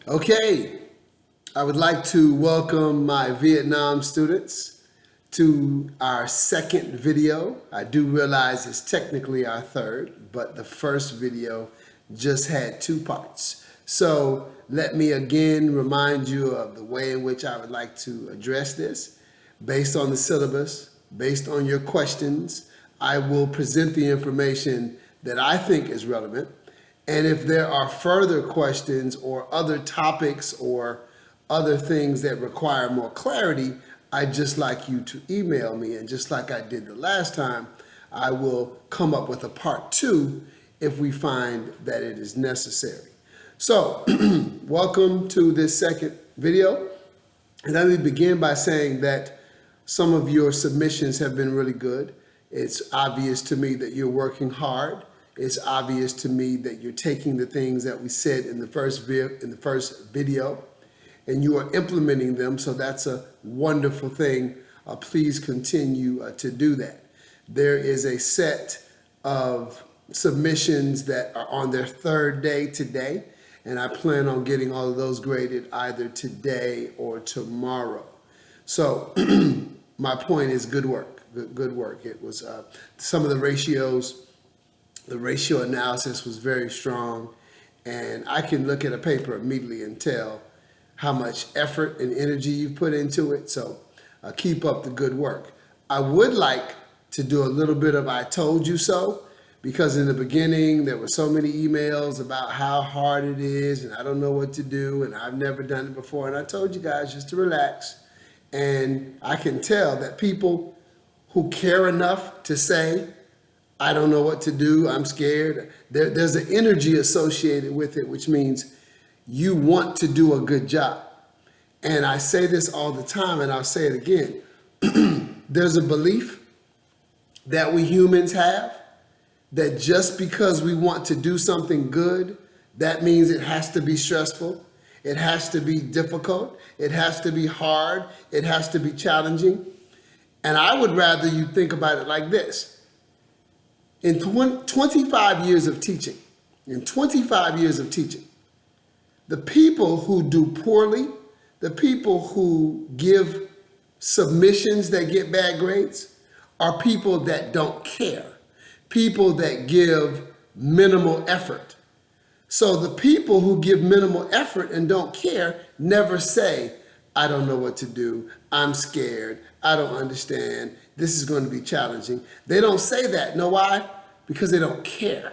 Okay, I would like to welcome my Vietnam students to our second video. I do realize it's technically our third, but the first video just had two parts. So let me again remind you of the way in which I would like to address this. Based on the syllabus, based on your questions, I will present the information that I think is relevant. And if there are further questions or other topics or other things that require more clarity, I'd just like you to email me. And just like I did the last time, I will come up with a part two if we find that it is necessary. So, welcome to this second video. And let me begin by saying that some of your submissions have been really good. It's obvious to me that you're working hard. It's obvious to me that you're taking the things that we said in the first video and you are implementing them. So that's a wonderful thing. Please continue to do that. There is a set of submissions that are on their third day today, and I plan on getting all of those graded either today or tomorrow. So my point is good work, good work. It was some of the ratios. The ratio analysis was very strong, and I can look at a paper immediately and tell how much effort and energy you've put into it. So keep up the good work. I would like to do a little bit of I told you so, because in the beginning there were so many emails about how hard it is and I don't know what to do and I've never done it before. And I told you guys just to relax. And I can tell that people who care enough to say, I don't know what to do, I'm scared. There's an energy associated with it, which means you want to do a good job. And I say this all the time, and I'll say it again. There's a belief that we humans have that just because we want to do something good, that means it has to be stressful, it has to be difficult, it has to be hard, it has to be challenging. And I would rather you think about it like this. In 25 years of teaching, the people who do poorly, the people who give submissions that get bad grades, are people that don't care, people that give minimal effort. So the people who give minimal effort and don't care never say, I don't know what to do, I'm scared, I don't understand, this is going to be challenging. They don't say that. Know why? Because they don't care.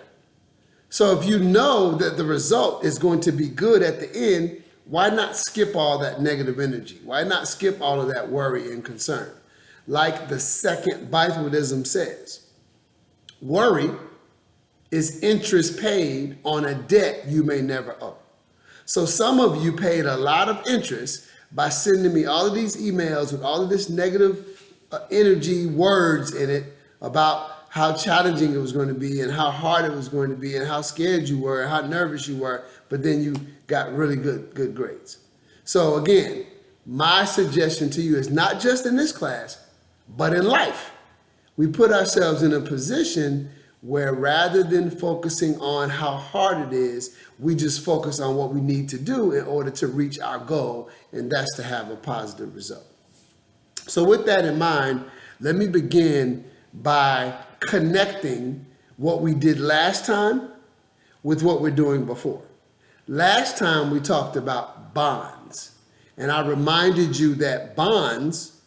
So if you know that the result is going to be good at the end, why not skip all that negative energy? Why not skip all of that worry and concern? Like the second Bible-ism says, worry is interest paid on a debt you may never owe. So some of you paid a lot of interest by sending me all of these emails with all of this negative energy words in it about how challenging it was going to be and how hard it was going to be and how scared you were and how nervous you were, but then you got really good grades. So again, my suggestion to you is not just in this class, but in life. We put ourselves in a position where rather than focusing on how hard it is, we just focus on what we need to do in order to reach our goal, and that's to have a positive result. So with that in mind, let me begin by connecting what we did last time with what we're doing before. Last time we talked about bonds, and I reminded you that bonds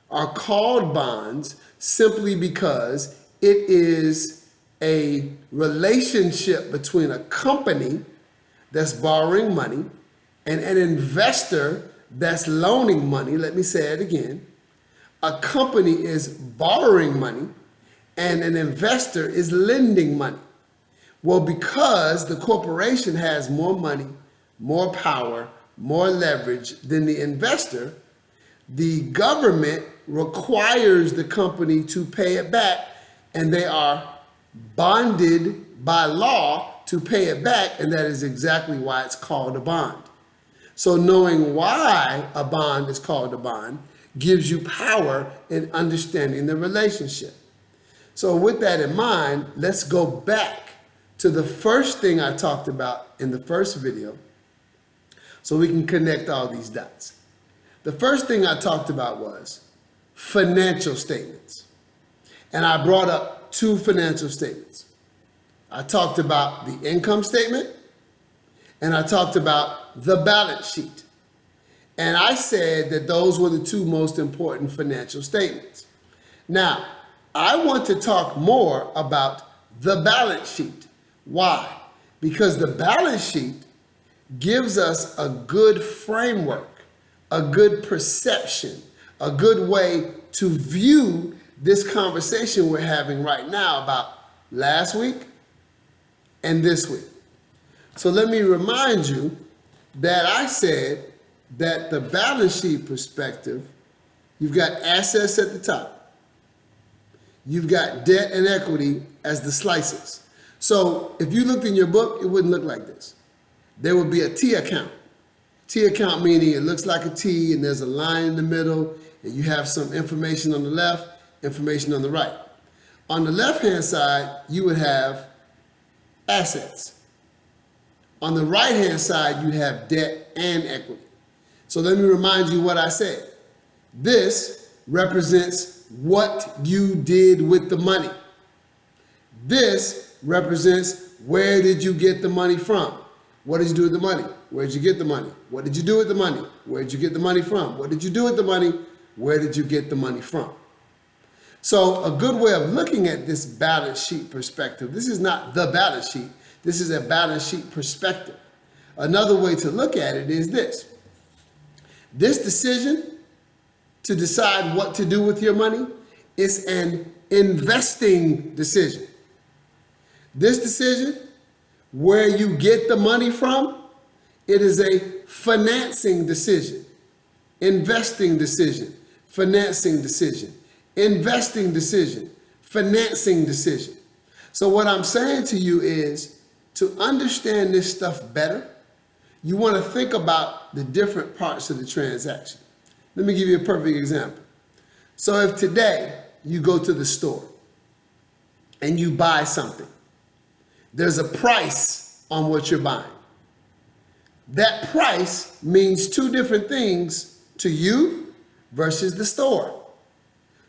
are called bonds simply because it is a relationship between a company that's borrowing money and an investor that's loaning money. Let me say it again. A company is borrowing money and an investor is lending money. Well, because the corporation has more money, more power, more leverage than the investor, the government requires the company to pay it back, and they are bonded by law to pay it back, and that is exactly why it's called a bond. So knowing why a bond is called a bond gives you power in understanding the relationship. So with that in mind, let's go back to the first thing I talked about in the first video, so we can connect all these dots. The first thing I talked about was financial statements. And I brought up two financial statements. I talked about the income statement and I talked about the balance sheet. And I said that those were the two most important financial statements. Now, I want to talk more about the balance sheet. Why? Because the balance sheet gives us a good framework, a good perception, a good way to view this conversation we're having right now about last week and this week. So let me remind you that I said that the balance sheet perspective, you've got assets at the top. You've got debt and equity as the slices. So if you looked in your book, it wouldn't look like this. There would be a T account. T account meaning it looks like a T and there's a line in the middle and you have some information on the left, information on the right. On the left-hand side, you would have assets. On the right-hand side, you have debt and equity. So let me remind you what I said. This represents what you did with the money. This represents where did you get the money from? What did you do with the money? Where did you get the money? What did you do with the money? Where did you get the money from? What did you do with the money? Where did you get the money from? So a good way of looking at this balance sheet perspective, this is not the balance sheet, this is a balance sheet perspective. Another way to look at it is this. This decision to decide what to do with your money is an investing decision. This decision, where you get the money from, it is a financing decision, investing decision, financing decision, investing decision, financing decision. So what I'm saying to you is to understand this stuff better, you want to think about the different parts of the transaction. Let me give you a perfect example. So if today you go to the store and you buy something, there's a price on what you're buying. That price means two different things to you versus the store.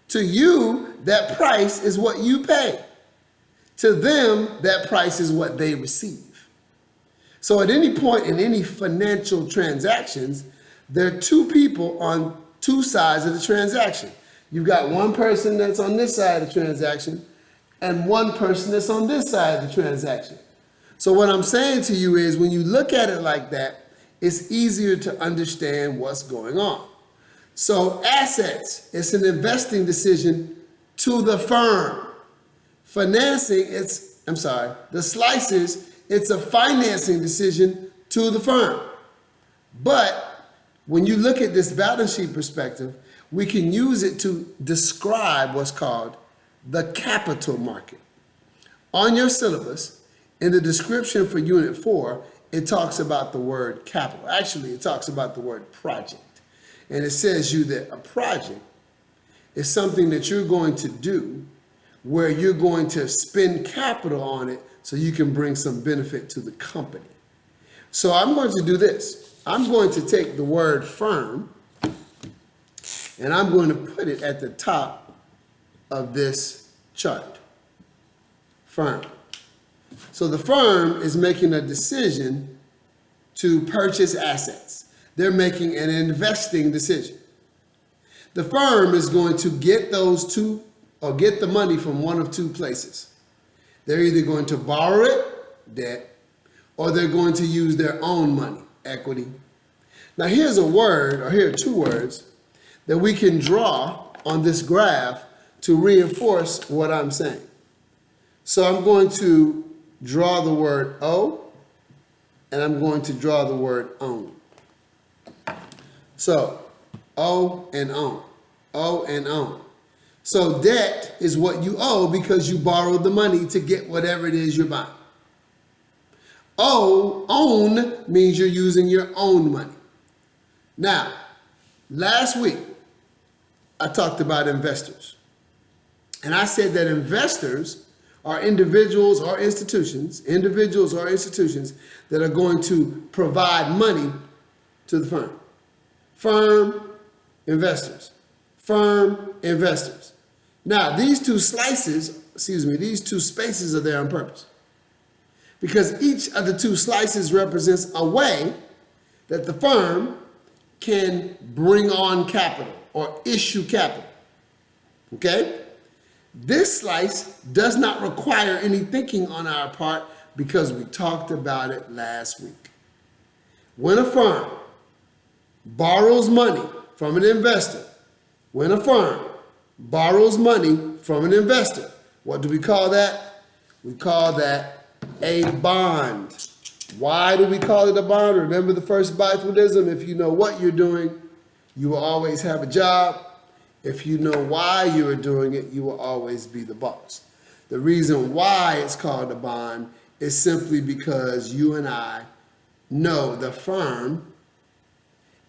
To you, that price is what you pay. To them, that price is what they receive. So at any point in any financial transactions, there are two people on two sides of the transaction. You've got one person that's on this side of the transaction and one person that's on this side of the transaction. So what I'm saying to you is when you look at it like that, it's easier to understand what's going on. So assets, it's an investing decision to the firm. Financing, the slices, it's a financing decision to the firm. But when you look at this balance sheet perspective, we can use it to describe what's called the capital market. On your syllabus, in the description for Unit 4, it talks about the word capital. Actually, it talks about the word project. And it says you that a project is something that you're going to do where you're going to spend capital on it so you can bring some benefit to the company. So I'm going to do this. I'm going to take the word firm and I'm going to put it at the top of this chart. Firm. So the firm is making a decision to purchase assets. They're making an investing decision. The firm is going to get those two or get the money from one of two places. They're either going to borrow it, debt, or they're going to use their own money, equity. Now here's a word, or here are two words, that we can draw on this graph to reinforce what I'm saying. So I'm going to draw the word O, and I'm going to draw the word own. So O and own, O and own. So debt is what you owe because you borrowed the money to get whatever it is you're buying. Own means you're using your own money. Now, last week, I talked about investors. And I said that investors are individuals or institutions that are going to provide money to the firm. Firm, investors. Firm, investors. Now, these two spaces are there on purpose. Because each of the two slices represents a way that the firm can bring on capital or issue capital. Okay? This slice does not require any thinking on our part because we talked about it last week. When a firm borrows money from an investor, what do we call that? We call that a bond. Why do we call it a bond? Remember the first biathletism? If you know what you're doing, you will always have a job. If you know why you are doing it, you will always be the boss. The reason why it's called a bond is simply because you and I know the firm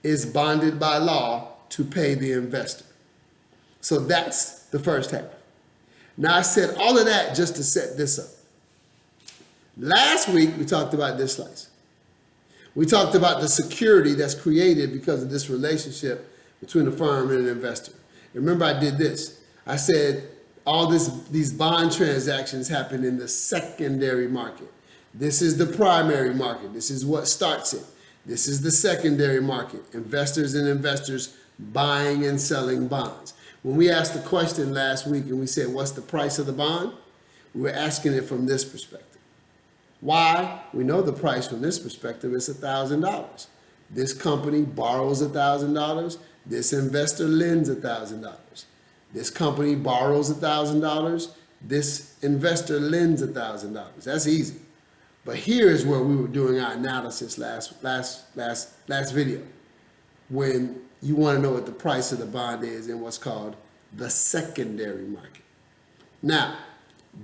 is bonded by law to pay the investor. So that's the first half. Now I said all of that just to set this up. Last week we talked about this slice. We talked about the security that's created because of this relationship between a firm and an investor. Remember I did this. I said these bond transactions happen in the secondary market. This is the primary market. This is what starts it. This is the secondary market. Investors and investors buying and selling bonds. When we asked the question last week and we said, what's the price of the bond? We were asking it from this perspective. Why? We know the price from this perspective is $1,000. This company borrows $1,000. This investor lends $1,000. This company borrows $1,000. This investor lends $1,000. That's easy. But here is where we were doing our analysis last video, when you want to know what the price of the bond is in what's called the secondary market. Now,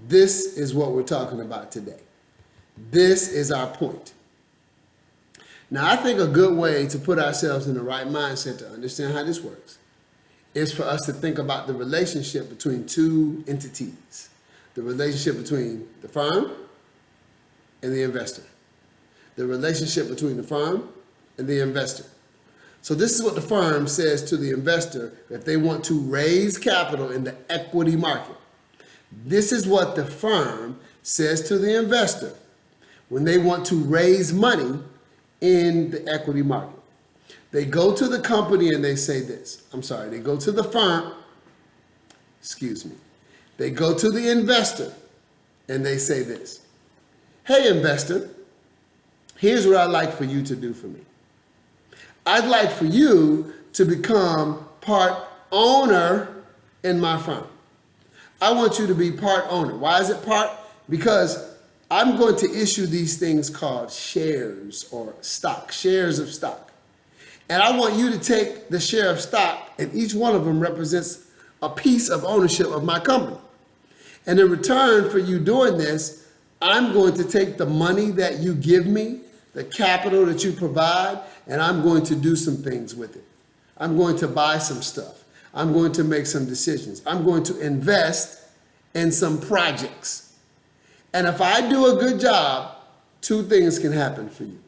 this is what we're talking about today. This is our point. Now, I think a good way to put ourselves in the right mindset to understand how this works is for us to think about the relationship between two entities. The relationship between the firm and the investor. The relationship between the firm and the investor. So this is what the firm says to the investor if they want to raise capital in the equity market. This is what the firm says to the investor when they want to raise money in the equity market. They go to the company and they say this. They go to the firm, They go to the investor and they say this. Hey, investor, here's what I'd like for you to do for me. I'd like for you to become part owner in my firm. I want you to be part owner. Why is it part? Because I'm going to issue these things called shares or stock, shares of stock. And I want you to take the share of stock, and each one of them represents a piece of ownership of my company. And in return for you doing this, I'm going to take the money that you give me, the capital that you provide, and I'm going to do some things with it. I'm going to buy some stuff. I'm going to make some decisions. I'm going to invest in some projects. And if I do a good job, two things can happen for you.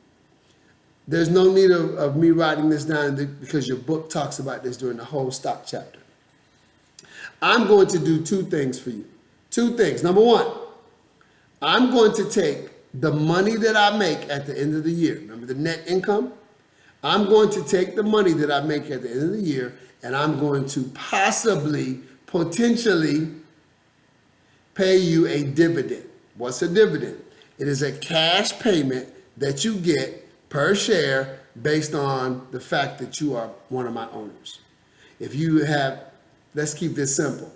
There's no need of me writing this down because your book talks about this during the whole stock chapter. I'm going to do two things for you. Two things. Number one, I'm going to take the money that I make at the end of the year. Remember the net income? I'm going to take the money that I make at the end of the year and I'm going to potentially pay you a dividend. What's a dividend? It is a cash payment that you get per share based on the fact that you are one of my owners. If you have, let's keep this simple.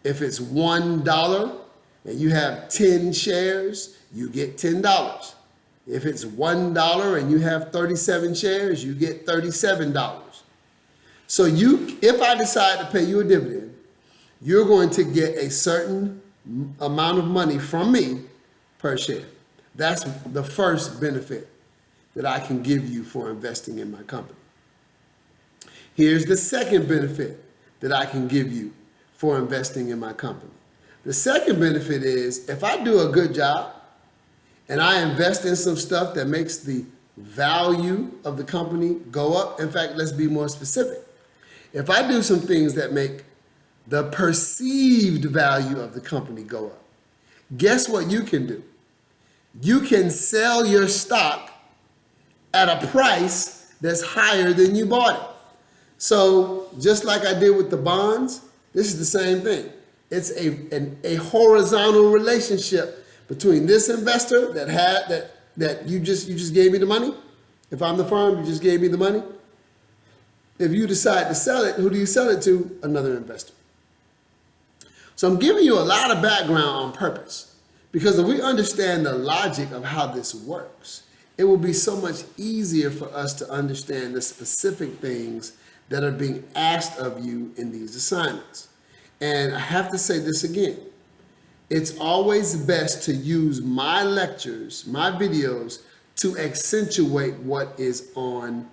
If it's $1 and you have 10 shares, you get $10. If it's $1 and you have 37 shares, you get $37. So if I decide to pay you a dividend, you're going to get a certain amount of money from me per share. That's the first benefit that I can give you for investing in my company. Here's the second benefit that I can give you for investing in my company. The second benefit is if I do a good job and I invest in some stuff that makes the value of the company go up. In fact, let's be more specific. If I do some things that make the perceived value of the company go up, guess what you can do? You can sell your stock at a price that's higher than you bought it. So just like I did with the bonds, this is the same thing. It's a horizontal relationship between this investor that you just gave me the money. If I'm the firm, you just gave me the money. If you decide to sell it, who do you sell it to? Another investor. So I'm giving you a lot of background on purpose, because if we understand the logic of how this works, it will be so much easier for us to understand the specific things that are being asked of you in these assignments. And I have to say this again. It's always best to use my lectures, my videos, to accentuate what is in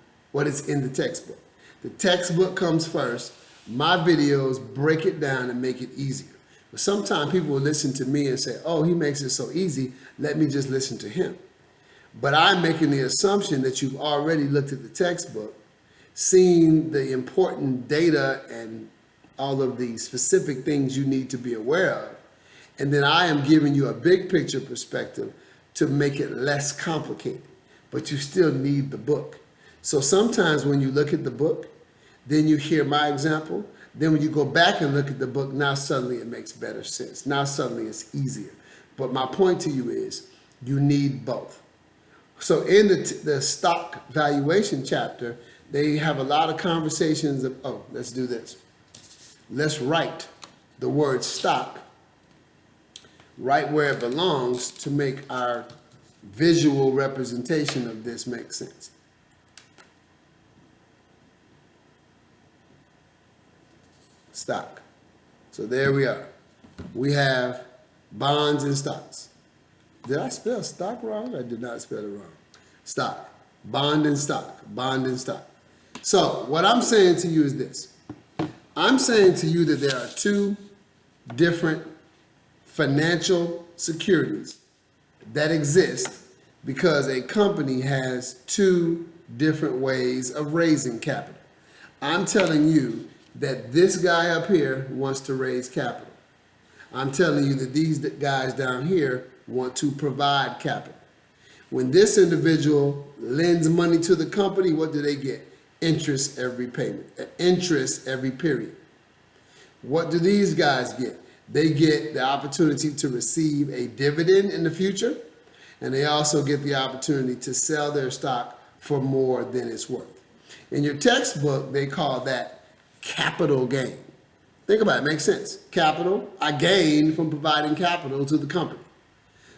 the textbook. The textbook comes first. My videos break it down and make it easier. But sometimes people will listen to me and say, oh, he makes it so easy, let me just listen to him. But I'm making the assumption that you've already looked at the textbook, seen the important data and all of the specific things you need to be aware of. And then I am giving you a big picture perspective to make it less complicated, but you still need the book. So sometimes when you look at the book, then you hear my example, then when you go back and look at the book, now suddenly it makes better sense. Now suddenly it's easier. But my point to you is you need both. So in the stock valuation chapter, they have a lot of conversations of, oh, let's do this. Let's write the word stock right where it belongs to make our visual representation of this make sense. Stock. So there we are. We have bonds and stocks. Did I spell stock wrong? I did not spell it wrong. Stock. Bond and stock. Bond and stock. So what I'm saying to you is this. I'm saying to you that there are two different financial securities that exist because a company has two different ways of raising capital. I'm telling you that this guy up here wants to raise capital. I'm telling you that these guys down here want to provide capital. When this individual lends money to the company, what do they get? Interest every payment, interest every period. What do these guys get? They get the opportunity to receive a dividend in the future, and they also get the opportunity to sell their stock for more than it's worth. In your textbook, they call that capital gain. Think about it, makes sense. Capital, I gain from providing capital to the company.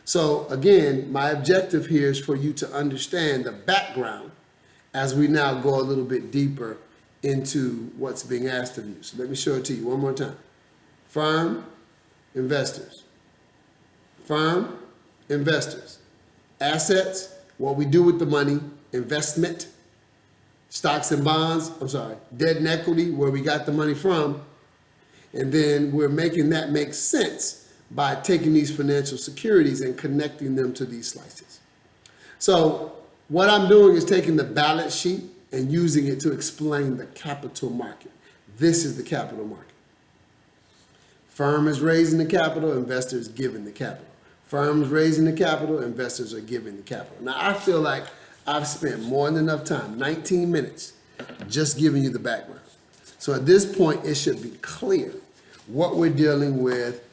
So again, my objective here is for you to understand the background as we now go a little bit deeper into what's being asked of you. So let me show it to you one more time. Firm, investors. Firm, investors. Assets, what we do with the money. Investment, stocks and bonds, debt and equity, where we got the money from. And then we're making that make sense by taking these financial securities and connecting them to these slices. So what I'm doing is taking the balance sheet and using it to explain the capital market. This is the capital market. Firm is raising the capital, investors giving the capital. Firms raising the capital, investors are giving the capital. Now I feel like I've spent more than enough time, 19 minutes, just giving you the background. So at this point, it should be clear what we're dealing with,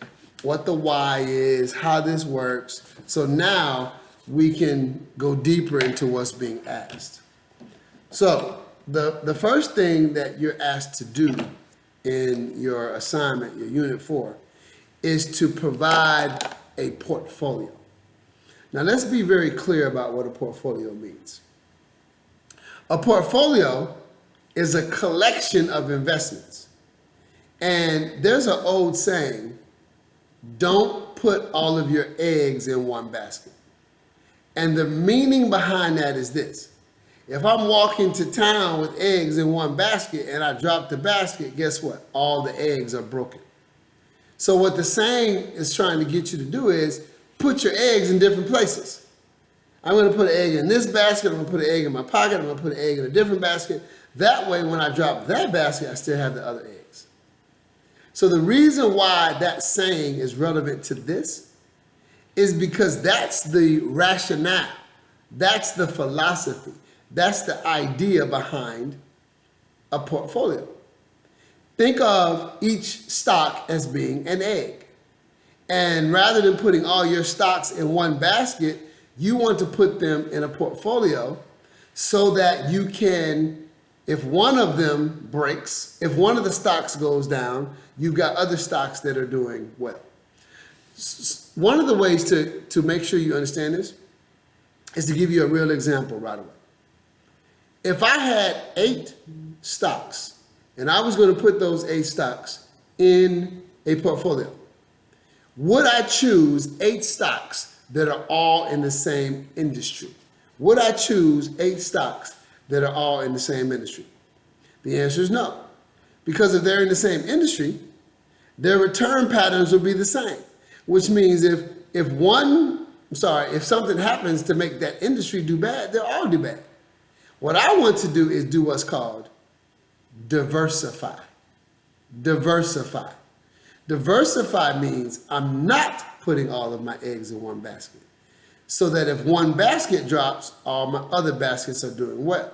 what the why is, how this works. So now we can go deeper into what's being asked. So the first thing that you're asked to do in your assignment, your unit 4, is to provide a portfolio. Now let's be very clear about what a portfolio means. A portfolio is a collection of investments. And there's an old saying, don't put all of your eggs in one basket. And the meaning behind that is this. If I'm walking to town with eggs in one basket and I drop the basket, guess what? All the eggs are broken. So what the saying is trying to get you to do is put your eggs in different places. I'm going to put an egg in this basket. I'm going to put an egg in my pocket. I'm going to put an egg in a different basket. That way, when I drop that basket, I still have the other eggs. So the reason why that saying is relevant to this is because that's the rationale. That's the philosophy. That's the idea behind a portfolio. Think of each stock as being an egg. And rather than putting all your stocks in one basket, you want to put them in a portfolio so that you can, if one of them breaks, if one of the stocks goes down, you've got other stocks that are doing well. One of the ways to make sure you understand this is to give you a real example right away. If I had 8 stocks and I was going to put those 8 stocks in a portfolio, would I choose 8 stocks that are all in the same industry? Would I choose 8 stocks that are all in the same industry? The answer is no. Because if they're in the same industry, their return patterns will be the same. Which means if something happens to make that industry do bad, they'll all do bad. What I want to do is do what's called diversify. Diversify. Diversify means I'm not putting all of my eggs in one basket. So that if one basket drops, all my other baskets are doing well.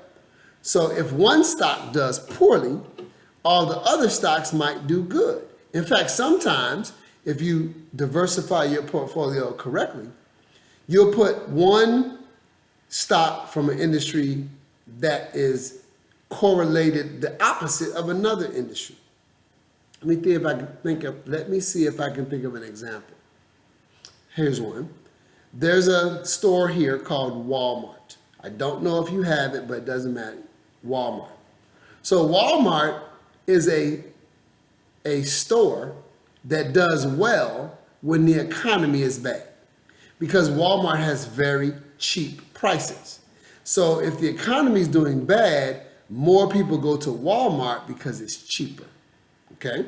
So if one stock does poorly, all the other stocks might do good. In fact, sometimes if you diversify your portfolio correctly, you'll put one stock from an industry that is correlated the opposite of another industry. Let me see if I can think of an example. Here's one. There's a store here called Walmart. I don't know if you have it, but it doesn't matter. Walmart. So Walmart is a store that does well when the economy is bad, because Walmart has very cheap prices. So if the economy is doing bad, more people go to Walmart because it's cheaper. Okay?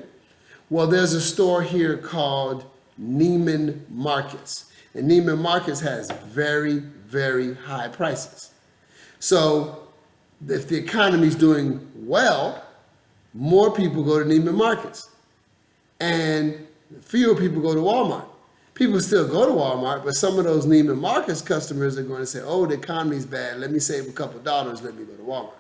Well, there's a store here called Neiman Marcus. And Neiman Marcus has very, very high prices. So if the economy is doing well, more people go to Neiman Marcus. And fewer people go to Walmart. People still go to Walmart, but some of those Neiman Marcus customers are going to say, oh, the economy's bad. Let me save a couple dollars. Let me go to Walmart.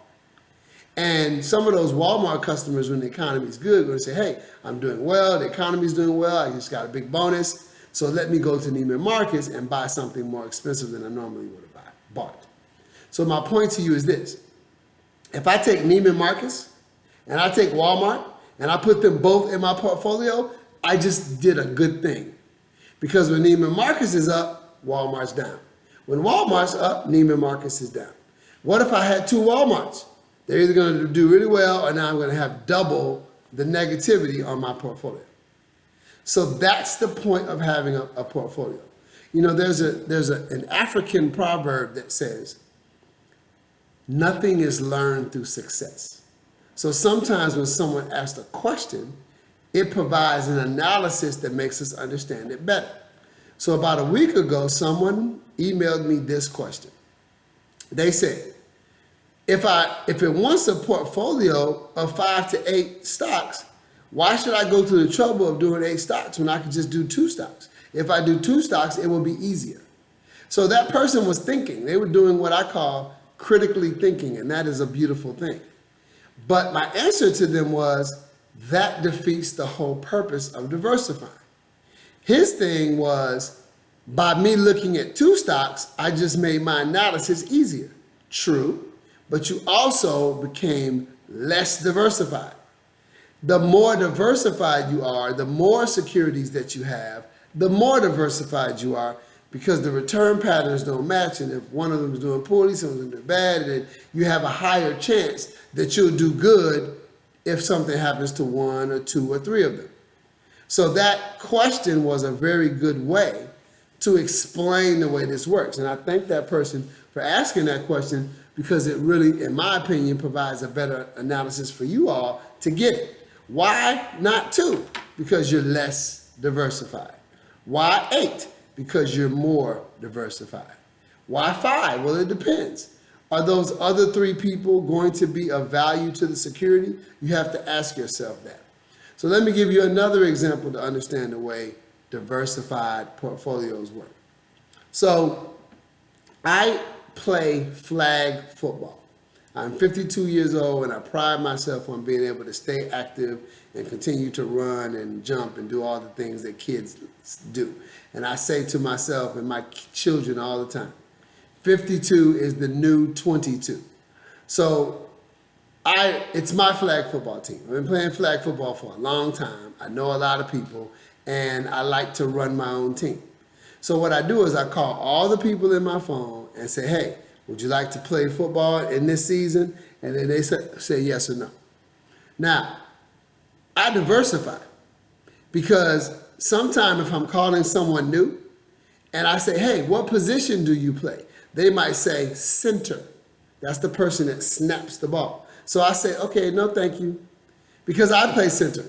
And some of those Walmart customers, when the economy's good, are going to say, hey, I'm doing well. The economy's doing well. I just got a big bonus. So let me go to Neiman Marcus and buy something more expensive than I normally would have bought. So my point to you is this. If I take Neiman Marcus and I take Walmart and I put them both in my portfolio, I just did a good thing. Because when Neiman Marcus is up, Walmart's down. When Walmart's up, Neiman Marcus is down. What if I had 2 Walmarts? They're either going to do really well, or now I'm going to have double the negativity on my portfolio. So that's the point of having a portfolio. You know, there's an African proverb that says, nothing is learned through success. So sometimes when someone asks a question, it provides an analysis that makes us understand it better. So about a week ago, someone emailed me this question. They said, if it wants a portfolio of 5 to 8 stocks, why should I go through the trouble of doing 8 stocks when I could just do 2 stocks? If I do 2 stocks, it will be easier. So that person was thinking. They were doing what I call critically thinking, and that is a beautiful thing. But my answer to them was, that defeats the whole purpose of diversifying. His thing was, by me looking at 2 stocks, I just made my analysis easier. True, but you also became less diversified. The more diversified you are, the more securities that you have, the more diversified you are, because the return patterns don't match. And if one of them is doing poorly, some of them doing bad, then you have a higher chance that you'll do good if something happens to 1 or 2 or 3 of them. So that question was a very good way to explain the way this works. And I thank that person for asking that question, because it really, in my opinion, provides a better analysis for you all to get it. Why not 2? Because you're less diversified. Why 8? Because you're more diversified. Why 5? Well, it depends. Are those other 3 people going to be of value to the security? You have to ask yourself that. So let me give you another example to understand the way diversified portfolios work. So I play flag football. I'm 52 years old and I pride myself on being able to stay active and continue to run and jump and do all the things that kids do. And I say to myself and my children all the time, 52 is the new 22. So it's my flag football team. I've been playing flag football for a long time. I know a lot of people and I like to run my own team. So what I do is I call all the people in my phone and say, hey, would you like to play football in this season? And then they say yes or no. Now, I diversify because sometime if I'm calling someone new and I say, hey, what position do you play? They might say center. That's the person that snaps the ball. So I say, okay, no, thank you, because I play center.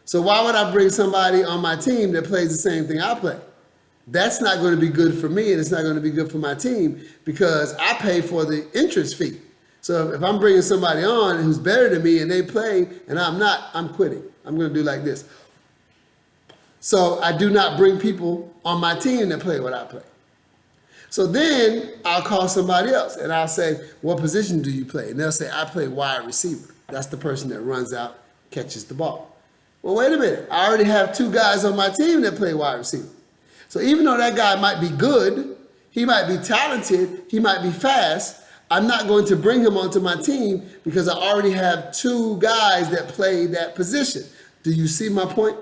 So why would I bring somebody on my team that plays the same thing I play? That's not going to be good for me, and it's not going to be good for my team because I pay for the entrance fee. So if I'm bringing somebody on who's better than me and they play and I'm not, I'm quitting. I'm going to do like this. So I do not bring people on my team that play what I play. So then I'll call somebody else and I'll say, what position do you play? And they'll say, I play wide receiver. That's the person that runs out, catches the ball. Well, wait a minute. I already have 2 guys on my team that play wide receiver. So even though that guy might be good, he might be talented, he might be fast, I'm not going to bring him onto my team because I already have 2 guys that play that position. Do you see my point?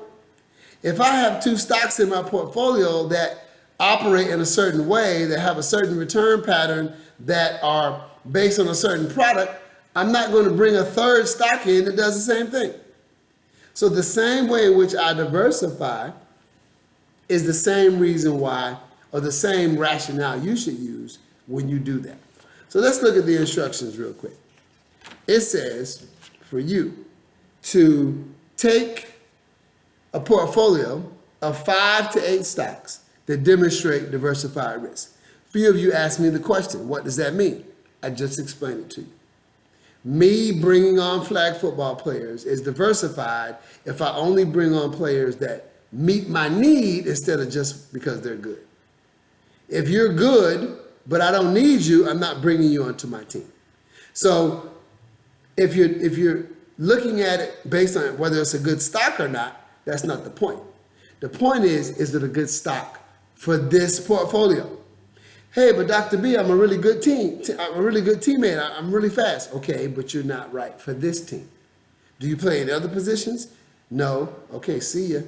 If I have 2 stocks in my portfolio that operate in a certain way, that have a certain return pattern, that are based on a certain product, I'm not going to bring a 3rd stock in that does the same thing. So the same way in which I diversify is the same reason why, or the same rationale you should use when you do that. So let's look at the instructions real quick. It says for you to take a portfolio of 5 to 8 stocks that demonstrate diversified risk. A few of you asked me the question, what does that mean? I just explained it to you. Me bringing on flag football players is diversified if I only bring on players that meet my need instead of just because they're good. If you're good, but I don't need you, I'm not bringing you onto my team. So if you're looking at it based on whether it's a good stock or not, that's not the point. The point is it a good stock for this portfolio? Hey, but Dr. B, I'm a really good I'm a really good teammate. I'm really fast. Okay, but you're not right for this team. Do you play in other positions? No. Okay, see ya.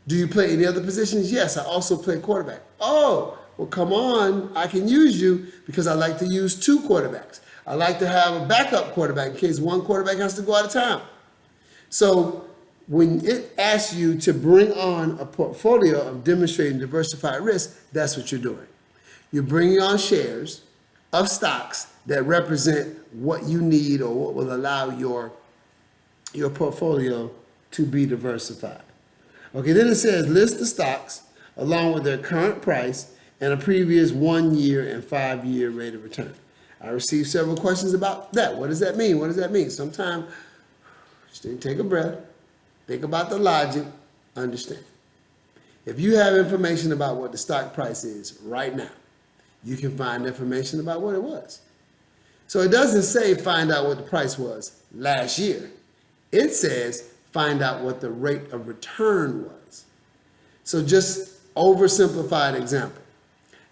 Do you play any other positions? Yes, I also play quarterback. Oh, well, come on. I can use you because I like to use 2 quarterbacks. I like to have a backup quarterback in case one quarterback has to go out of town. So when it asks you to bring on a portfolio of demonstrating diversified risk, that's what you're doing. You're bringing on shares of stocks that represent what you need or what will allow your portfolio to be diversified. Okay, then it says list the stocks along with their current price and a previous 1 year and 5 year rate of return. I received several questions about that. What does that mean? What does that mean? Sometimes just take a breath, think about the logic, understand. If you have information about what the stock price is right now, you can find information about what it was. So it doesn't say find out what the price was last year. It says find out what the rate of return was. So just oversimplified example.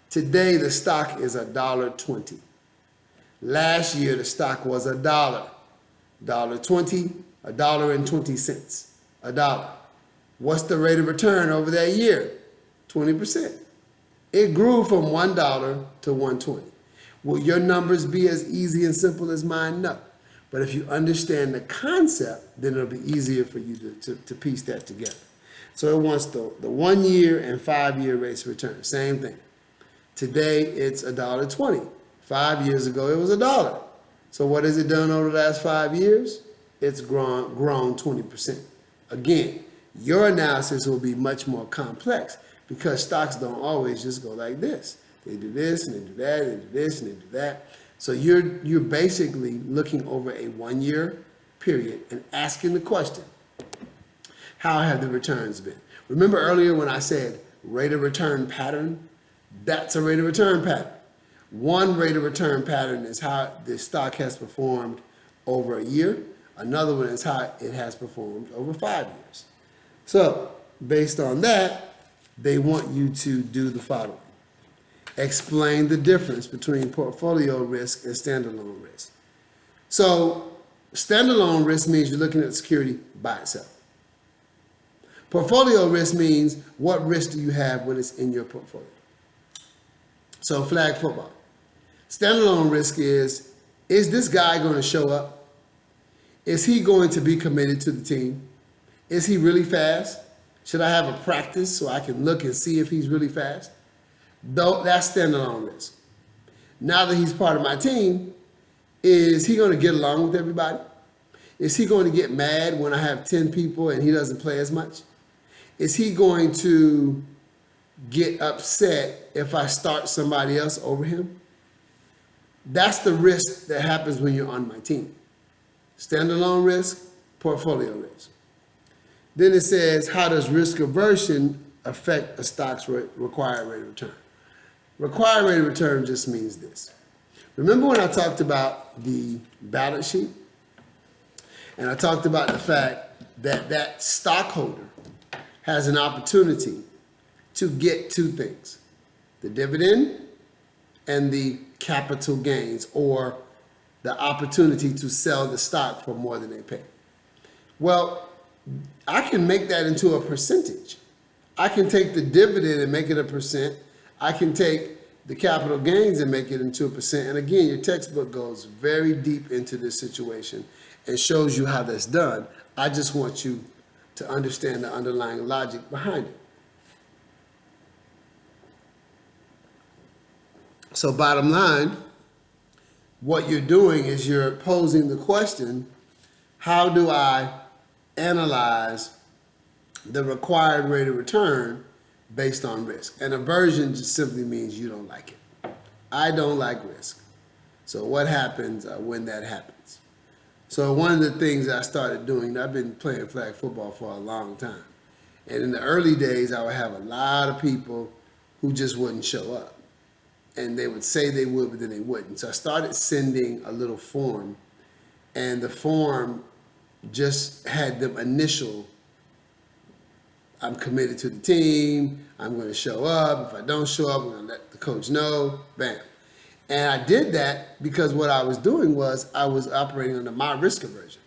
Today the stock is $1.20. Last year the stock was $1. $1.20, $1.20, $1. What's the rate of return over that year? 20%. It grew from $1 to $1.20. Will your numbers be as easy and simple as mine? No. But if you understand the concept, then it'll be easier for you to piece that together. So it wants the 1 year and 5 year rates of return. Same thing. Today it's $1.20. 5 years ago it was $1. So what has it done over the last 5 years? It's grown 20%. Again, your analysis will be much more complex because stocks don't always just go like this. They do this and they do that, they do this and they do that. So you're basically looking over a 1 year period and asking the question, how have the returns been? Remember earlier when I said rate of return pattern? That's a rate of return pattern. One rate of return pattern is how the stock has performed over a year. Another one is how it has performed over 5 years. So based on that, they want you to do the following. Explain the difference between portfolio risk and standalone risk. So standalone risk means you're looking at the security by itself. Portfolio risk means what risk do you have when it's in your portfolio. So flag football. Standalone risk is this guy going to show up? Is he going to be committed to the team? Is he really fast? Should I have a practice so I can look and see if he's really fast? Though that's standalone risk. Now that he's part of my team, is he going to get along with everybody? Is he going to get mad when I have 10 people and he doesn't play as much? Is he going to get upset if I start somebody else over him? That's the risk that happens when you're on my team. Standalone risk, portfolio risk. Then it says, how does risk aversion affect a stock's required rate of return? Required rate of return just means this. Remember when I talked about the balance sheet? And I talked about the fact that that stockholder has an opportunity to get two things, the dividend and the capital gains, or the opportunity to sell the stock for more than they pay. Well, I can make that into a percentage. I can take the dividend and make it a percent. I can take the capital gains and make it into a percent. And again, your textbook goes very deep into this situation and shows you how that's done. I just want you to understand the underlying logic behind it. So bottom line, what you're doing is you're posing the question, how do I analyze the required rate of return based on risk? And aversion just simply means you don't like it. I don't like risk. So what happens when that happens? So one of the things I started doing, I've been playing flag football for a long time. And in the early days, I would have a lot of people who just wouldn't show up. And they would say they would, but then they wouldn't. So I started sending a little form, and the form just had them initial, I'm committed to the team, I'm going to show up. If I don't show up, I'm going to let the coach know, bam. And I did that because what I was doing was I was operating under my risk aversion.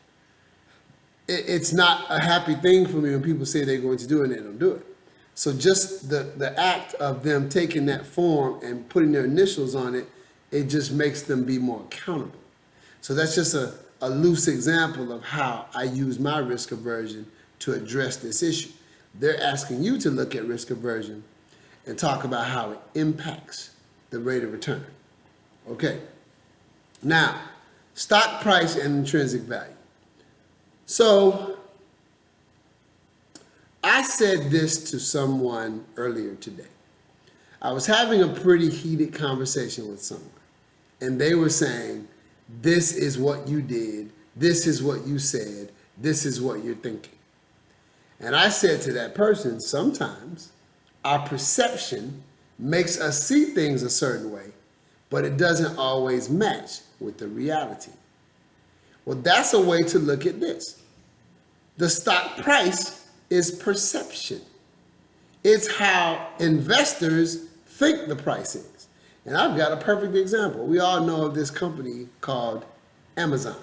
It's not a happy thing for me when people say they're going to do it and they don't do it. So just the act of them taking that form and putting their initials on it, it just makes them be more accountable. So that's just a loose example of how I use my risk aversion to address this issue. They're asking you to look at risk aversion and talk about how it impacts the rate of return. Okay. Now, stock price and intrinsic value. So I said this to someone earlier today. I was having a pretty heated conversation with someone, and they were saying, this is what you did, this is what you said, this is what you're thinking. And I said to that person, sometimes our perception makes us see things a certain way, but it doesn't always match with the reality. Well, that's a way to look at this. The stock price is perception. It's how investors think the price is. And I've got a perfect example. We all know of this company called Amazon.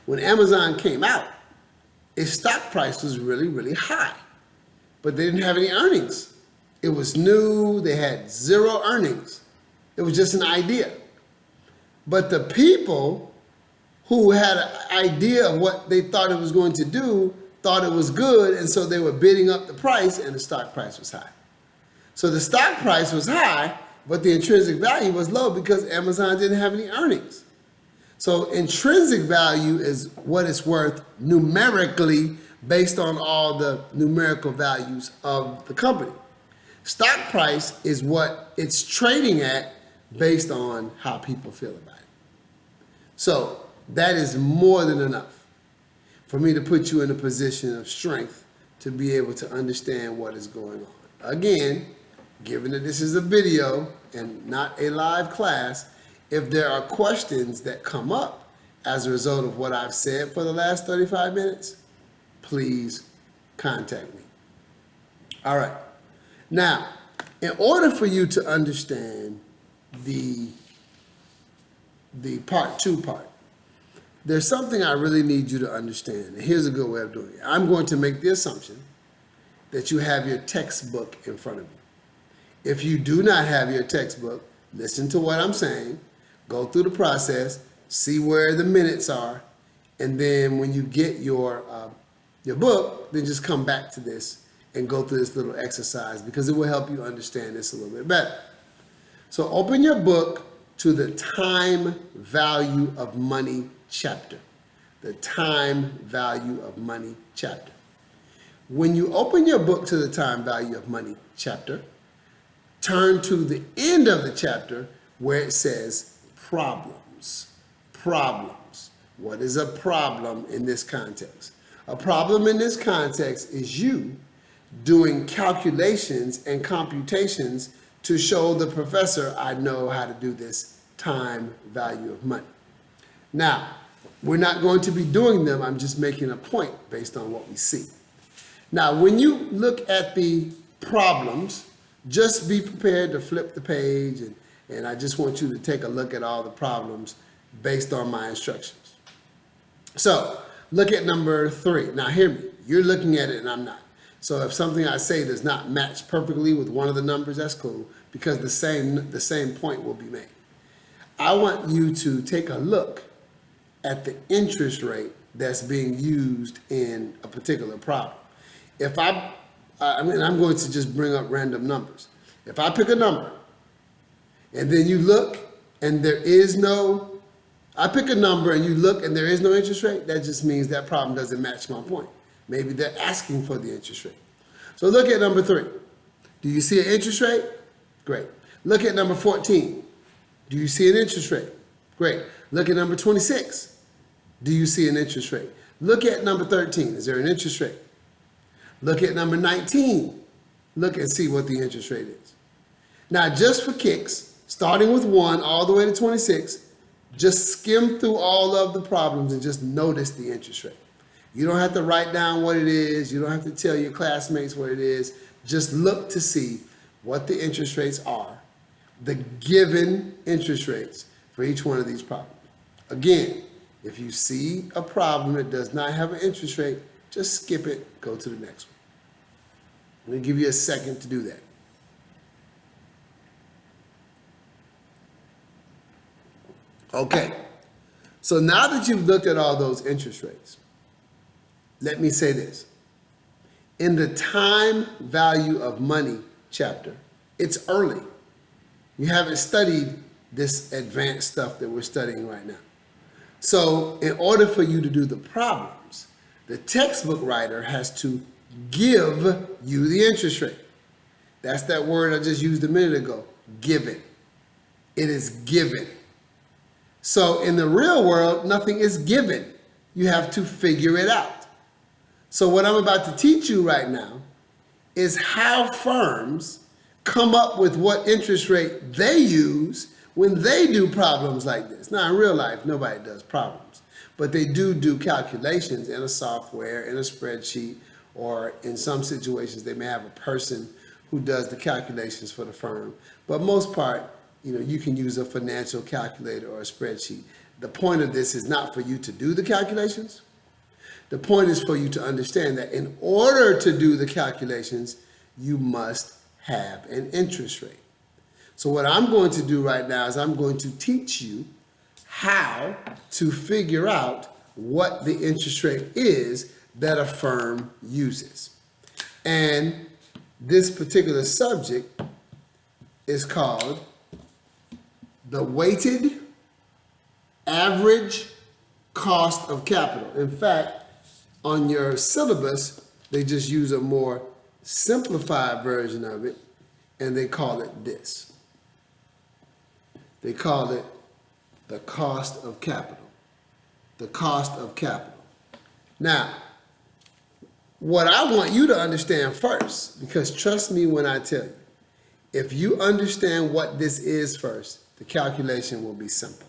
When Amazon came out, its stock price was really, really high, but they didn't have any earnings. It was new, they had zero earnings. It was just an idea. But the people who had an idea of what they thought it was going to do thought it was good, and so they were bidding up the price, and the stock price was high. So the stock price was high, but the intrinsic value was low because Amazon didn't have any earnings. So intrinsic value is what it's worth numerically based on all the numerical values of the company. Stock price is what it's trading at based on how people feel about it. So that is more than enough for me to put you in a position of strength to be able to understand what is going on. Again, given that this is a video and not a live class, if there are questions that come up as a result of what I've said for the last 35 minutes, please contact me. All right. Now, in order for you to understand the part two, there's something I really need you to understand. And here's a good way of doing it. I'm going to make the assumption that you have your textbook in front of you. If you do not have your textbook, listen to what I'm saying, go through the process, see where the minutes are, and then when you get your book, then just come back to this and go through this little exercise because it will help you understand this a little bit better. So open your book to the time value of money chapter. The time value of money chapter. When you open your book to the time value of money chapter, turn to the end of the chapter where it says problems. Problems. What is a problem in this context? A problem in this context is you doing calculations and computations to show the professor I know how to do this time value of money. Now, we're not going to be doing them. I'm just making a point based on what we see. Now, when you look at the problems, just be prepared to flip the page, and I just want you to take a look at all the problems based on my instructions. So, look at number 3. Now, hear me. You're looking at it and I'm not. So if something I say does not match perfectly with one of the numbers, that's cool, because the same point will be made. I want you to take a look at the interest rate that's being used in a particular problem. If I'm going to just bring up random numbers. If I pick a number and then you look and I pick a number and you look and there is no interest rate, that just means that problem doesn't match my point. Maybe they're asking for the interest rate. So look at number 3. Do you see an interest rate? Great. Look at number 14. Do you see an interest rate? Great. Look at number 26. Do you see an interest rate? Look at number 13. Is there an interest rate? Look at number 19. Look and see what the interest rate is. Now, just for kicks, starting with 1 all the way to 26, just skim through all of the problems and just notice the interest rate. You don't have to write down what it is. You don't have to tell your classmates what it is. Just look to see what the interest rates are, the given interest rates for each one of these problems. Again, if you see a problem that does not have an interest rate, just skip it, go to the next one. I'm going to give you a second to do that. Okay, so now that you've looked at all those interest rates, let me say this. In the time value of money chapter, it's early. You haven't studied this advanced stuff that we're studying right now. So in order for you to do the problems, the textbook writer has to give you the interest rate. That's that word I just used a minute ago, given. It is given. So in the real world, nothing is given. You have to figure it out. So what I'm about to teach you right now is how firms come up with what interest rate they use when they do problems like this. Now, in real life, nobody does problems, but they do calculations in a software, in a spreadsheet, or in some situations, they may have a person who does the calculations for the firm. But most part, you can use a financial calculator or a spreadsheet. The point of this is not for you to do the calculations. The point is for you to understand that in order to do the calculations, you must have an interest rate. So what I'm going to do right now is I'm going to teach you how to figure out what the interest rate is that a firm uses. And this particular subject is called the weighted average cost of capital. In fact, on your syllabus, they just use a more simplified version of it. and they call it this. They call it the cost of capital. The cost of capital. Now, what I want you to understand first, because trust me when I tell you, if you understand what this is first, the calculation will be simple.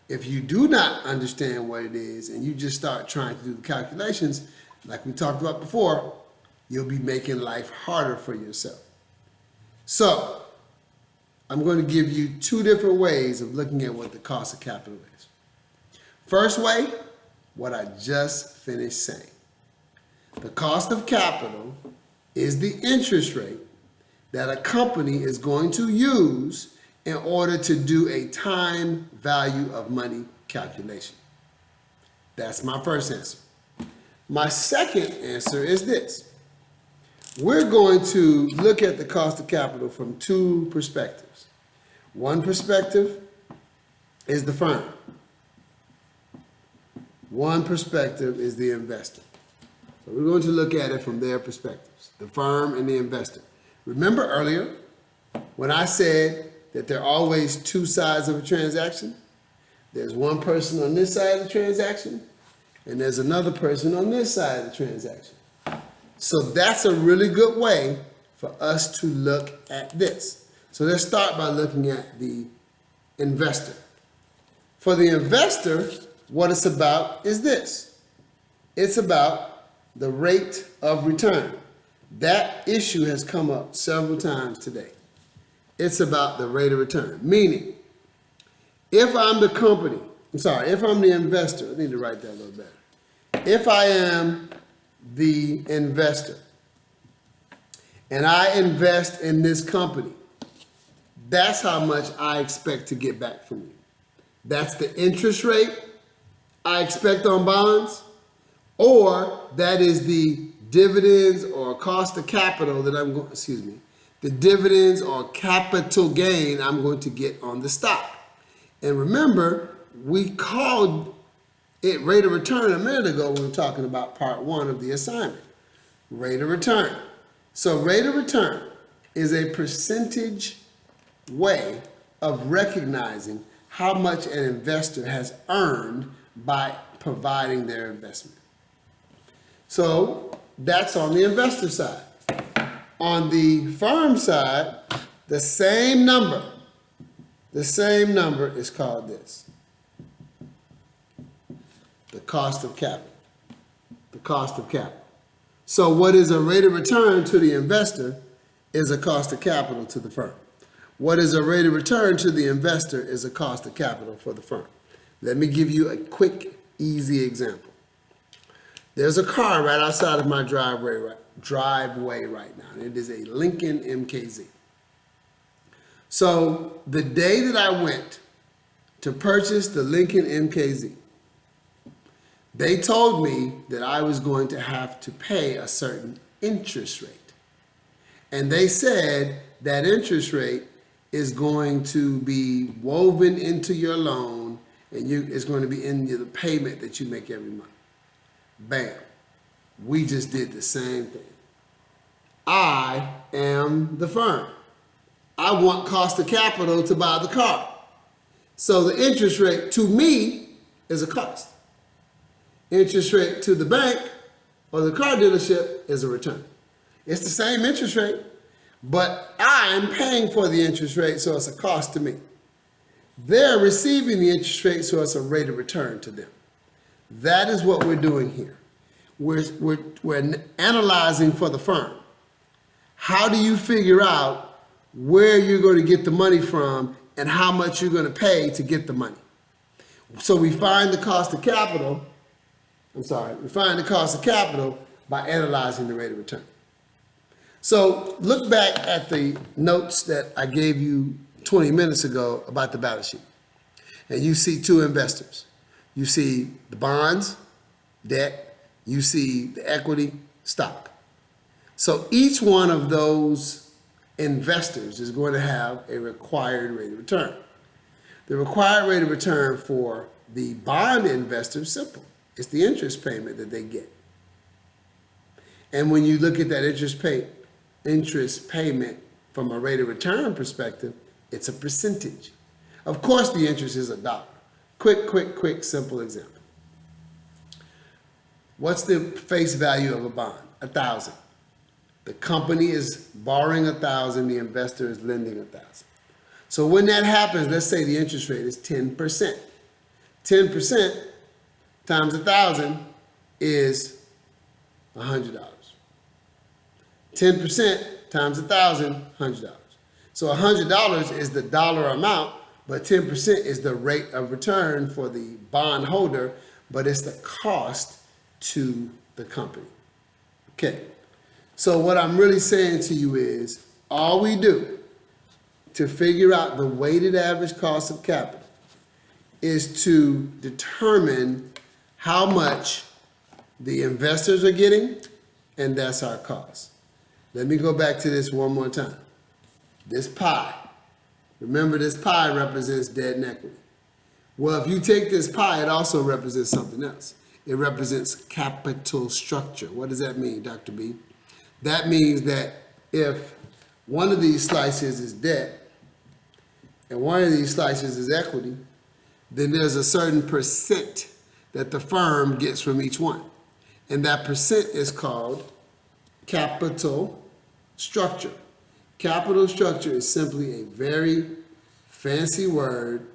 If you do not understand what it is and you just start trying to do the calculations, like we talked about before, you'll be making life harder for yourself. So, I'm going to give you two different ways of looking at what the cost of capital is. First way, what I just finished saying. The cost of capital is the interest rate that a company is going to use in order to do a time value of money calculation. That's my first answer. My second answer is this. We're going to look at the cost of capital from two perspectives. One perspective is the firm. One perspective is the investor. So we're going to look at it from their perspectives, the firm and the investor. Remember earlier when I said that there are always two sides of a transaction? There's one person on this side of the transaction, and there's another person on this side of the transaction. So that's a really good way for us to look at this. So let's start by looking at the investor. For the investor, what it's about is this. It's about the rate of return. That issue has come up several times today. It's about the rate of return. Meaning, if I'm the company, if I'm the investor, I need to write that a little better. If I am the investor and I invest in this company, that's how much I expect to get back from you. That's the interest rate I expect on bonds, or that is the dividends or cost of capital that I'm going, the dividends or capital gain I'm going to get on the stock. And remember, we called it rate of return a minute ago when we were talking about part one of the assignment. Rate of return. So rate of return is a percentage way of recognizing how much an investor has earned by providing their investment. So that's on the investor side. On the firm side, the same number is called this. The cost of capital. The cost of capital. So what is a rate of return to the investor is a cost of capital to the firm. What is a rate of return to the investor is a cost of capital for the firm. Let me give you a quick, easy example. There's a car right outside of my driveway right now, and it is a Lincoln MKZ. So the day that I went to purchase the Lincoln MKZ, they told me that I was going to have to pay a certain interest rate. And they said that interest rate is going to be woven into your loan, and it's going to be in the payment that you make every month. Bam. We just did the same thing. I am the firm. I want cost of capital to buy the car. So the interest rate to me is a cost. Interest rate to the bank or the car dealership is a return. It's the same interest rate, but I'm paying for the interest rate, so it's a cost to me. They're receiving the interest rate, so it's a rate of return to them. That is what we're doing here. We're analyzing for the firm. How do you figure out where you're going to get the money from and how much you're going to pay to get the money? So we find the cost of capital. We find the cost of capital by analyzing the rate of return. So look back at the notes that I gave you 20 minutes ago about the balance sheet. And you see two investors. You see the bonds, debt, you see the equity, stock. So each one of those investors is going to have a required rate of return. The required rate of return for the bond investor is simple. It's the interest payment that they get. And when you look at that interest payment from a rate of return perspective, it's a percentage. Of course, the interest is $1. Quick, simple example. What's the face value of a bond? 1,000. The company is borrowing 1,000, the investor is lending 1,000. So when that happens, let's say the interest rate is 10%. 10% times 1,000 is $100. 10% times 1,000, $100. So $100 is the dollar amount, but 10% is the rate of return for the bondholder, but it's the cost to the company. Okay, so what I'm really saying to you is, all we do to figure out the weighted average cost of capital is to determine how much the investors are getting, and that's our cost. Let me go back to this one more time. This pie. Remember, this pie represents debt and equity. Well, if you take this pie, it also represents something else. It represents capital structure. What does that mean, Dr. B? That means that if one of these slices is debt and one of these slices is equity, then there's a certain percent that the firm gets from each one. And that percent is called capital structure. Capital structure is simply a very fancy word,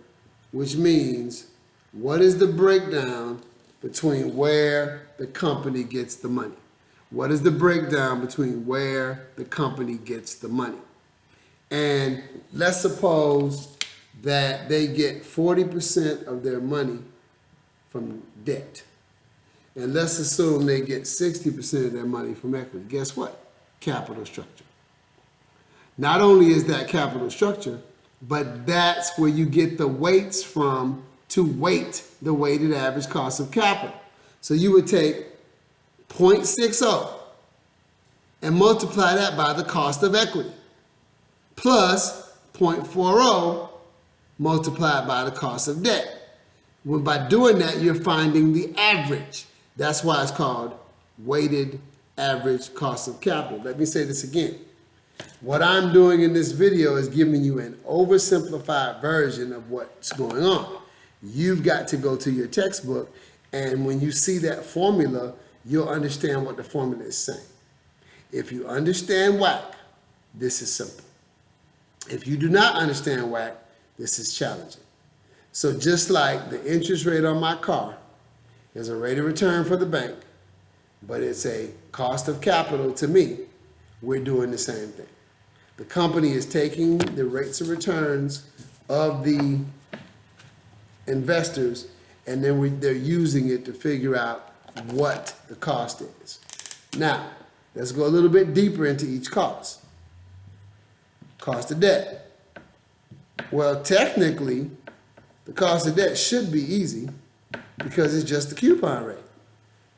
which means what is the breakdown between where the company gets the money? What is the breakdown between where the company gets the money? And let's suppose that they get 40% of their money from debt. And let's assume they get 60% of their money from equity. Guess what? Capital structure. Not only is that capital structure, but that's where you get the weights from to weight the weighted average cost of capital. So you would take 0.60 and multiply that by the cost of equity, plus 0.40 multiplied by the cost of debt. Well, by doing that, you're finding the average. That's why it's called weighted average cost of capital. Let me say this again. What I'm doing in this video is giving you an oversimplified version of what's going on. You've got to go to your textbook, and when you see that formula, you'll understand what the formula is saying. If you understand WACC, this is simple. If you do not understand WACC, this is challenging. So just like the interest rate on my car is a rate of return for the bank, but it's a cost of capital to me, we're doing the same thing. The company is taking the rates of returns of the investors, and then they're using it to figure out what the cost is. Now, let's go a little bit deeper into each cost. Cost of debt. Well, technically, the cost of debt should be easy because it's just the coupon rate.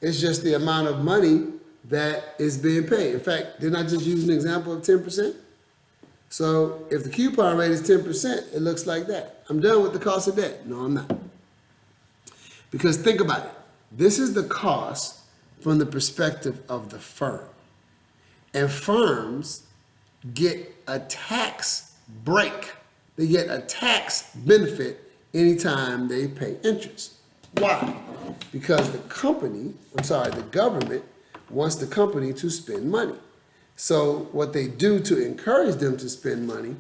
It's just the amount of money that is being paid. In fact, didn't I just use an example of 10%? So if the coupon rate is 10%, it looks like that. I'm done with the cost of debt. No, I'm not. Because think about it. This is the cost from the perspective of the firm. And firms get a tax break. They get a tax benefit anytime they pay interest. Why? Because the government wants the company to spend money. So what they do to encourage them to spend money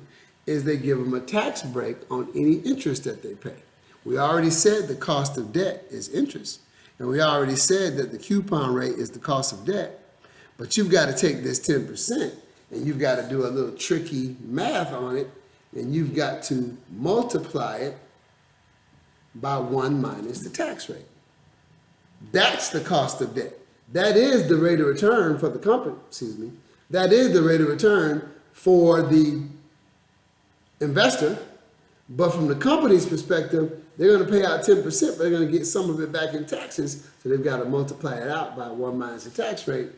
is they give them a tax break on any interest that they pay. We already said the cost of debt is interest. And we already said that the coupon rate is the cost of debt. But you've got to take this 10% and you've got to do a little tricky math on it, and you've got to multiply it by 1 minus the tax rate. That's the cost of debt. That is the rate of return for the company, That is the rate of return for the investor. But from the company's perspective, they're going to pay out 10%, but they're going to get some of it back in taxes. So they've got to multiply it out by 1 minus the tax rate.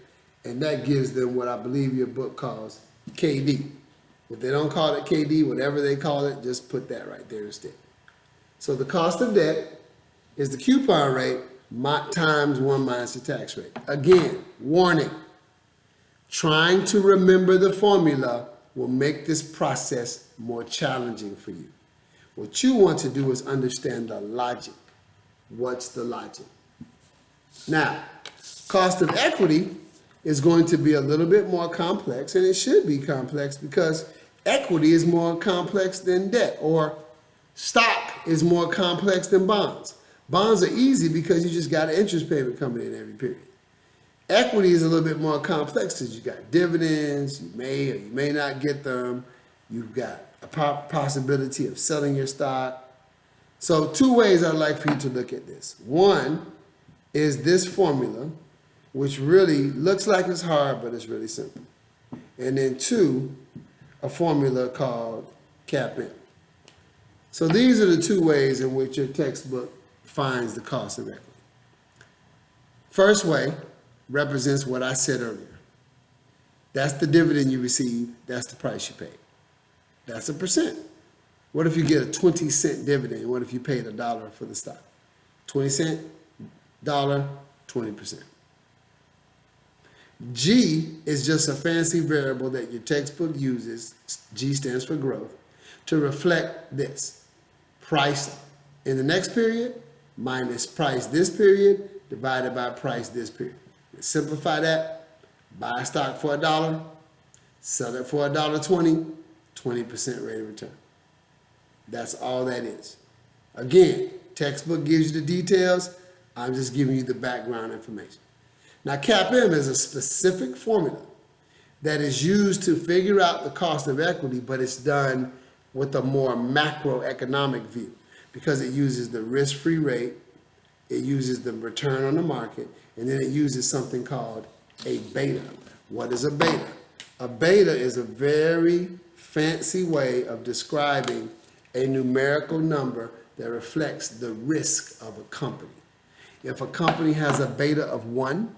And that gives them what I believe your book calls KD. If they don't call it KD, whatever they call it, just put that right there instead. So the cost of debt is the coupon rate times 1 minus the tax rate. Again, warning. Trying to remember the formula will make this process more challenging for you. What you want to do is understand the logic. What's the logic? Now, cost of equity is going to be a little bit more complex, and it should be complex because equity is more complex than debt, or stock is more complex than bonds. Bonds are easy because you just got an interest payment coming in every period. Equity is a little bit more complex because you got dividends, you may or you may not get them. You've got a possibility of selling your stock. So two ways I'd like for you to look at this. One is this formula, which really looks like it's hard, but it's really simple. And then two, a formula called CAPM. So these are the two ways in which your textbook finds the cost of equity. First way represents what I said earlier. That's the dividend you receive. That's the price you paid. That's a percent. What if you get a 20-cent dividend? What if you paid $1 for the stock? 20 cent, dollar, 20%. G is just a fancy variable that your textbook uses, G stands for growth, to reflect this. Price in the next period minus price this period divided by price this period. Simplify that. Buy a stock for $1, sell it for $1.20, 20% rate of return. That's all that is. Again, textbook gives you the details. I'm just giving you the background information. Now, CAPM is a specific formula that is used to figure out the cost of equity, but it's done with a more macroeconomic view because it uses the risk-free rate, it uses the return on the market, and then it uses something called a beta. What is a beta? A beta is a very fancy way of describing a numerical number that reflects the risk of a company. If a company has a beta of 1,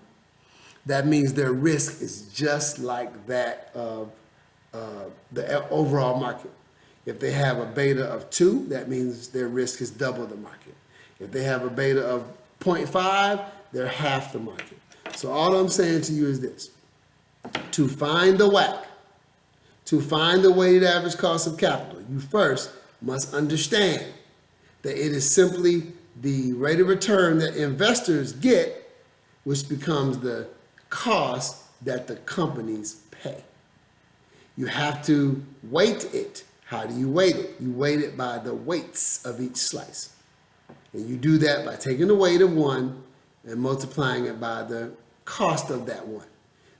that means their risk is just like that of the overall market. If they have a beta of 2, that means their risk is double the market. If they have a beta of 0.5, they're half the market. So all I'm saying to you is this. To find the WACC, to find the weighted average cost of capital, you first must understand that it is simply the rate of return that investors get, which becomes the cost that the companies pay. You have to weight it. How do you weight it? You weight it by the weights of each slice. And you do that by taking the weight of 1 and multiplying it by the cost of that 1.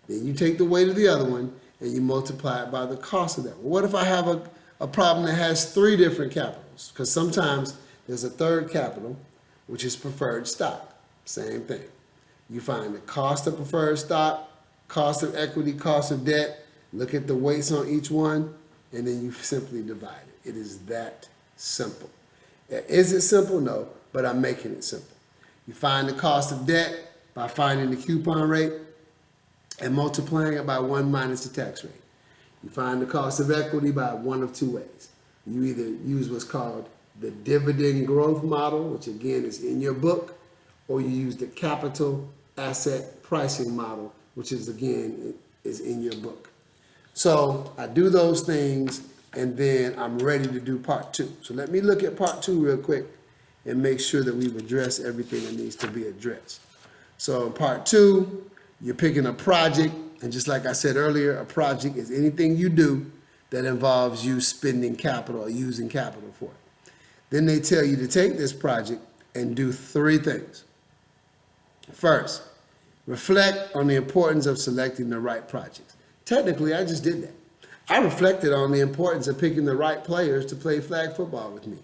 Then you take the weight of the other one and you multiply it by the cost of that one. What if I have a problem that has 3 different capitals? Because sometimes there's a third capital, which is preferred stock. Same thing. You find the cost of preferred stock, cost of equity, cost of debt, look at the weights on each one, and then you simply divide it. It is that simple. Is it simple? No, but I'm making it simple. You find the cost of debt by finding the coupon rate and multiplying it by 1 minus the tax rate. You find the cost of equity by one of 2 ways. You either use what's called the dividend growth model, which again is in your book, or you use the capital asset pricing model, which is again is in your book. So I do those things and then I'm ready to do part 2. So let me look at part 2 real quick and make sure that we've addressed everything that needs to be addressed. So in part 2, you're picking a project, and just like I said earlier, a project is anything you do that involves you spending capital or using capital for it. Then they tell you to take this project and do 3 things. First, reflect on the importance of selecting the right projects. Technically, I just did that. I reflected on the importance of picking the right players to play flag football with me.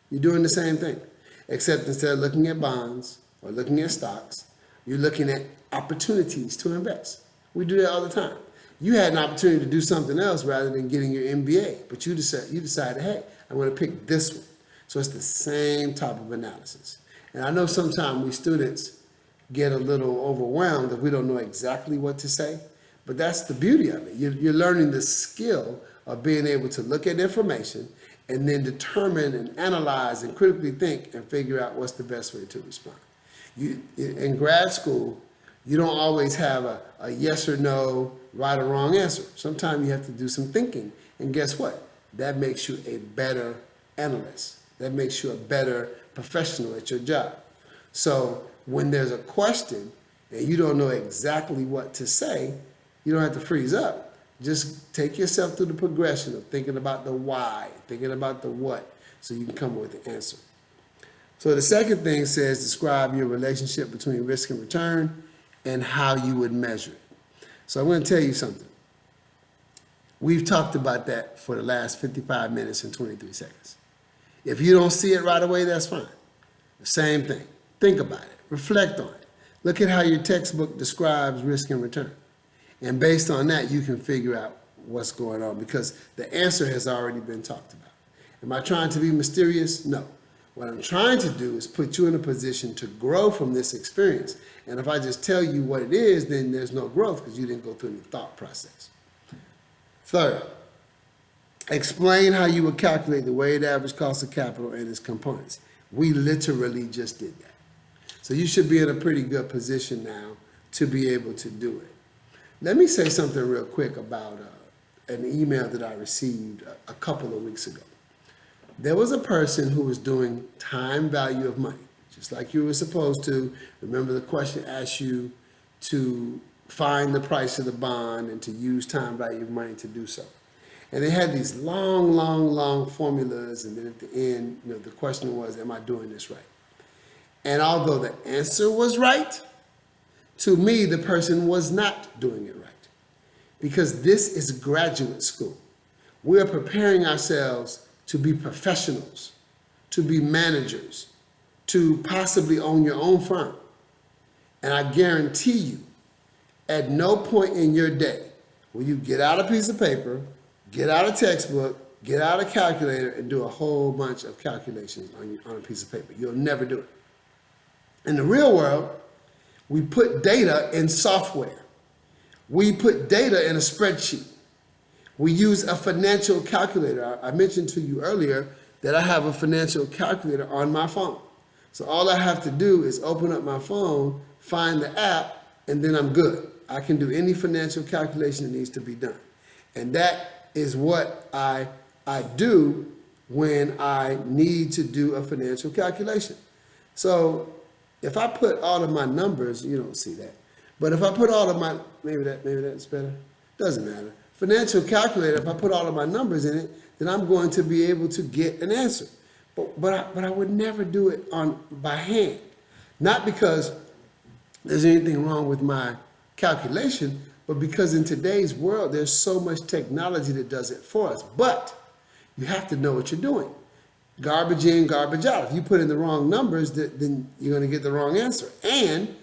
You're doing the same thing, except instead of looking at bonds or looking at stocks, you're looking at opportunities to invest. We do that all the time. You had an opportunity to do something else rather than getting your MBA, but you decided, hey, I'm going to pick this one. So it's the same type of analysis. And I know sometimes we students get a little overwhelmed if we don't know exactly what to say, but that's the beauty of it. You're learning the skill of being able to look at information and then determine and analyze and critically think and figure out what's the best way to respond. In grad school, You don't always have a yes or no, right or wrong answer. Sometimes you have to do some thinking. And guess what? That makes you a better analyst. That makes you a better professional at your job. So when there's a question and you don't know exactly what to say, you don't have to freeze up. Just take yourself through the progression of thinking about the why, thinking about the what, so you can come up with the answer. So the second thing says describe your relationship between risk and return and how you would measure it. So I'm going to tell you something. We've talked about that for the last 55 minutes and 23 seconds. If you don't see it right away, that's fine. The same thing. Think about it. Reflect on it. Look at how your textbook describes risk and return. And based on that, you can figure out what's going on because the answer has already been talked about. Am I trying to be mysterious? No. What I'm trying to do is put you in a position to grow from this experience. And if I just tell you what it is, then there's no growth because you didn't go through any thought process. Third, explain how you would calculate the weighted average cost of capital and its components. We literally just did that. So you should be in a pretty good position now to be able to do it. Let me say something real quick about an email that I received a couple of weeks ago. There was a person who was doing time value of money, just like you were supposed to. Remember the question asked you to find the price of the bond and to use time value of money to do so. And they had these long formulas, and then at the end, the question was, am I doing this right? And although the answer was right, to me, the person was not doing it right. Because this is graduate school. We are preparing ourselves to be professionals, to be managers, to possibly own your own firm. And I guarantee you, at no point in your day will you get out a piece of paper, get out a textbook, get out a calculator, and do a whole bunch of calculations on a piece of paper. You'll never do it. In the real world, we put data in software. We put data in a spreadsheet. We use a financial calculator. I mentioned to you earlier that I have a financial calculator on my phone. So all I have to do is open up my phone, find the app, and then I'm good. I can do any financial calculation that needs to be done. And that is what I do when I need to do a financial calculation. So if I put all of my numbers, you don't see that. But if I put all of my, maybe that's better. Doesn't matter. Financial calculator, if I put all of my numbers in it, then I'm going to be able to get an answer. But I would never do it by hand. Not because there's anything wrong with my calculation, but because in today's world, there's so much technology that does it for us. But you have to know what you're doing. Garbage in, garbage out. If you put in the wrong numbers, then you're going to get the wrong answer. And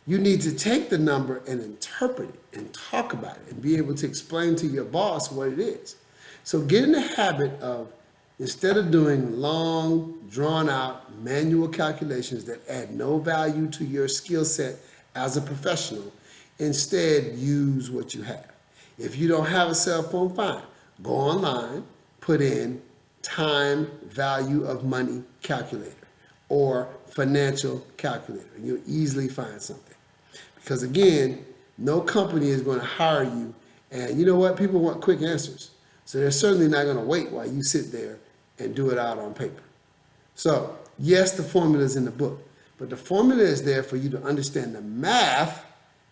you need to take the number and interpret it and talk about it and be able to explain to your boss what it is. So get in the habit of, instead of doing long, drawn-out manual calculations that add no value to your skill set as a professional, instead use what you have. If you don't have a cell phone, fine. Go online, put in time value of money calculator or financial calculator, and you'll easily find something. Because again, no company is going to hire you, and you know what? People want quick answers. So they're certainly not going to wait while you sit there and do it out on paper. So yes, the formula is in the book, but the formula is there for you to understand the math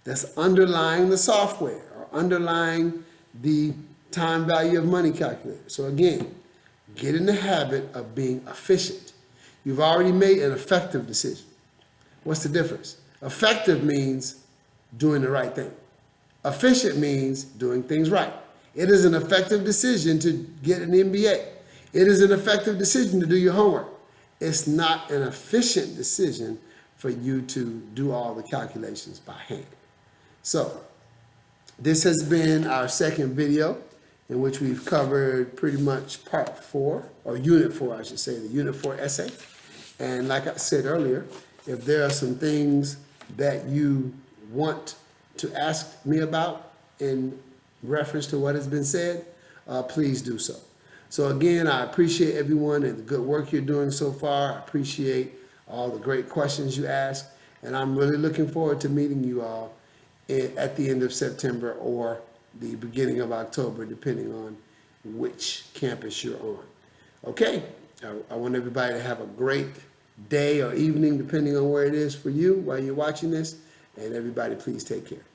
that's underlying the software or underlying the time value of money calculator. So again, get in the habit of being efficient. You've already made an effective decision. What's the difference? Effective means doing the right thing. Efficient means doing things right. It is an effective decision to get an MBA. It is an effective decision to do your homework. It's not an efficient decision for you to do all the calculations by hand. So this has been our second video in which we've covered pretty much part 4, or unit 4, I should say, the unit 4 essay. And like I said earlier, if there are some things that you want to ask me about in reference to what has been said, please do so. So again, I appreciate everyone and the good work you're doing so far. I appreciate all the great questions you ask. And I'm really looking forward to meeting you all at the end of September or the beginning of October, depending on which campus you're on. Okay, I want everybody to have a great day or evening, depending on where it is for you while you're watching this. And everybody, please take care.